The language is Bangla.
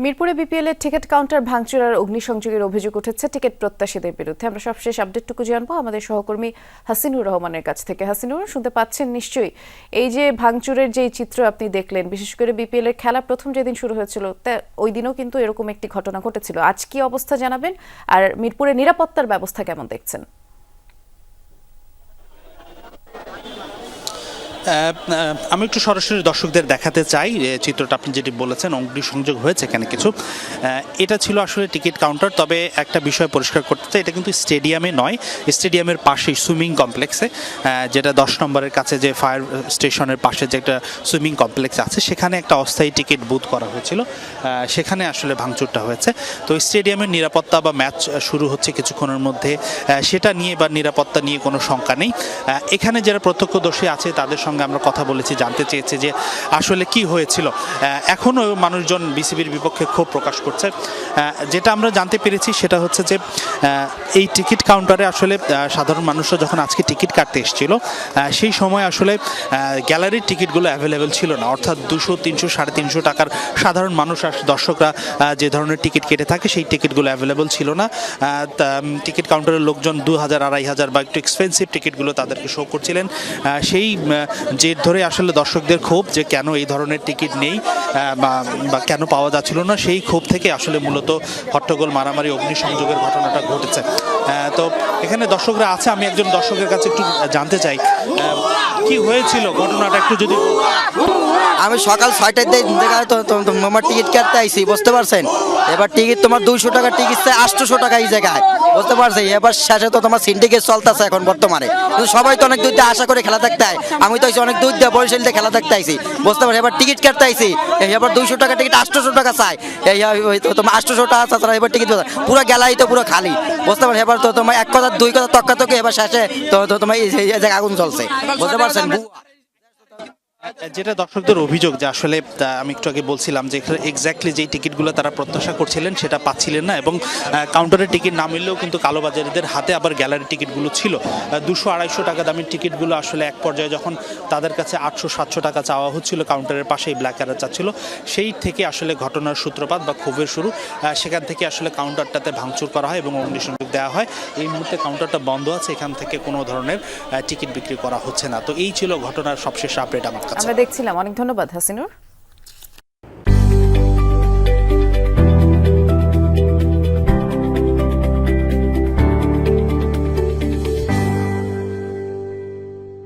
মিরপুরে বিপিএল এর টিকিট কাউন্টার ভাঙচুর আর অগ্নিসংযোগের অভিযোগ উঠেছে টিকিট প্রত্যাশীদের বিরুদ্ধে। আমরা সবশেষ আপডেটটুকু জানবো আমাদের সহকর্মী হাসিনুর রহমানের কাছ থেকে। হাসিনুর, শুনতে পাচ্ছেন নিশ্চয়ই? এই যে ভাঙচুরের যে চিত্র আপনি দেখলেন, বিশেষ করে বিপিএল এর খেলা প্রথম যেদিন শুরু হয়েছিল ওই দিনও কিন্তু এরকম একটি ঘটনা ঘটেছিল। আজ কি অবস্থা জানাবেন, আর মিরপুরের নিরাপত্তার ব্যবস্থা কেমন দেখছেন? আমি একটু সরাসরি দর্শকদের দেখাতে চাই চিত্রটা আপনি যেটি বলেছেন, অগ্নিসংযোগ হয়েছে এখানে কিছু। এটা ছিল আসলে টিকিট কাউন্টার। তবে একটা বিষয় পরিষ্কার করতে চাই, এটা কিন্তু স্টেডিয়ামে নয়, স্টেডিয়ামের পাশেই সুইমিং কমপ্লেক্সে, যেটা 10 নম্বরের কাছে যে ফায়ার স্টেশনের পাশে যে একটা সুইমিং কমপ্লেক্স আছে, সেখানে একটা অস্থায়ী টিকিট বুথ করা হয়েছিল, সেখানে আসলে ভাঙচুরটা হয়েছে। তো স্টেডিয়ামের নিরাপত্তা বা ম্যাচ শুরু হচ্ছে কিছুক্ষণের মধ্যে, সেটা নিয়ে বা নিরাপত্তা নিয়ে কোনো শঙ্কা নেই। এখানে যারা প্রত্যক্ষদর্শী আছে তাদের সঙ্গে আমরা কথা বলেছি, জানতে চেয়েছি যে আসলে কি হয়েছিল। এখনও মানুষজন বিসিবির বিপক্ষে ক্ষোভ প্রকাশ করছে। যেটা আমরা জানতে পেরেছি সেটা হচ্ছে যে এই টিকিট কাউন্টারে আসলে সাধারণ মানুষরা যখন আজকে টিকিট কাটতে এসেছিল, সেই সময় আসলে গ্যালারির টিকিটগুলো অ্যাভেলেবেল ছিল না। অর্থাৎ 200, 300, 350 টাকার সাধারণ মানুষ আর দর্শকরা যে ধরনের টিকিট কেটে থাকে সেই টিকিটগুলো অ্যাভেলেবেল ছিল না। টিকিট কাউন্টারের লোকজন 2000, 2500 বা একটু এক্সপেন্সিভ টিকিটগুলো তাদেরকে শো করছিলেন। সেই জের ধরে আসলে দর্শকদের ক্ষোভ যে কেন এই ধরনের টিকিট নেই বা কেন পাওয়া যাচ্ছিল না, সেই ক্ষোভ থেকে আসলে মূলত হট্টগোল, মারামারি, অগ্নিসংযোগের ঘটনাটা ঘটেছে। তো এখানে দর্শকরা আছে, আমি একজন দর্শকের কাছে একটু জানতে চাই কি হয়েছিল ঘটনাটা একটু যদি। আমি সকাল 6টার জায়গায় তোমার টিকিট কাটতে আইসি, বুঝতে পারছেন? এবার টিকিট তোমার 200 টাকা টিকিট 800 টাকা এই জায়গায়, বুঝতে পারছি? এবার শেষে তো তোমার সিন্ডিকেট চলতেছে এখন বর্তমানে, কিন্তু সবাই তো অনেক দূর দিয়ে আশা করে খেলা দেখতে হয়। আমি তো অনেক দূর দিয়ে বরিশাল দিয়ে খেলা দেখতে আইসি, বুঝতে পারছি? এবার টিকিট কাটতে আইসি, এবার 200 টাকা টিকিট 800 টাকা চাই। এই তো তোমার 800 টাকা ছাড়া এবার টিকিট পুরো গেলাই তো পুরো খালি, বুঝতে পারছি? এবার তো তোমার এক কথা দুই কথা তক্কাতকি, এবার শেষে তো তোমার এই জায়গায় আগুন চলছে, বুঝতে পারছেন? যেটা দর্শকদের অভিযোগ যে আসলে আমি একটু আগে বলছিলাম যে এক্স্যাক্টলি যেই টিকিটগুলো তারা প্রত্যাশা করছিলেন সেটা পাচ্ছিলেন না, এবং কাউন্টারের টিকিট না মিললেও কিন্তু কালোবাজারিদের হাতে আবার গ্যালারি টিকিটগুলো ছিল। 200-250 টাকা দামের টিকিটগুলো আসলে এক পর্যায়ে যখন তাদের কাছে 800-700 টাকা চাওয়া হচ্ছিল, কাউন্টারের পাশেই ব্ল্যাক কার্ড চাচ্ছিল, সেই থেকে আসলে ঘটনার সূত্রপাত বা ক্ষোভের শুরু। সেখান থেকে আসলে কাউন্টারটাতে ভাঙচুর করা হয় এবং অগ্নিসংযোগ দেওয়া হয়। এই মুহূর্তে কাউন্টারটা বন্ধ আছে, এখান থেকে কোনো ধরনের টিকিট বিক্রি করা হচ্ছে না। তো এই ছিল ঘটনার সবশেষ আপডেট আমার কাছে। আমরা দেখছিলাম। অনেক ধন্যবাদ হাসিনুর।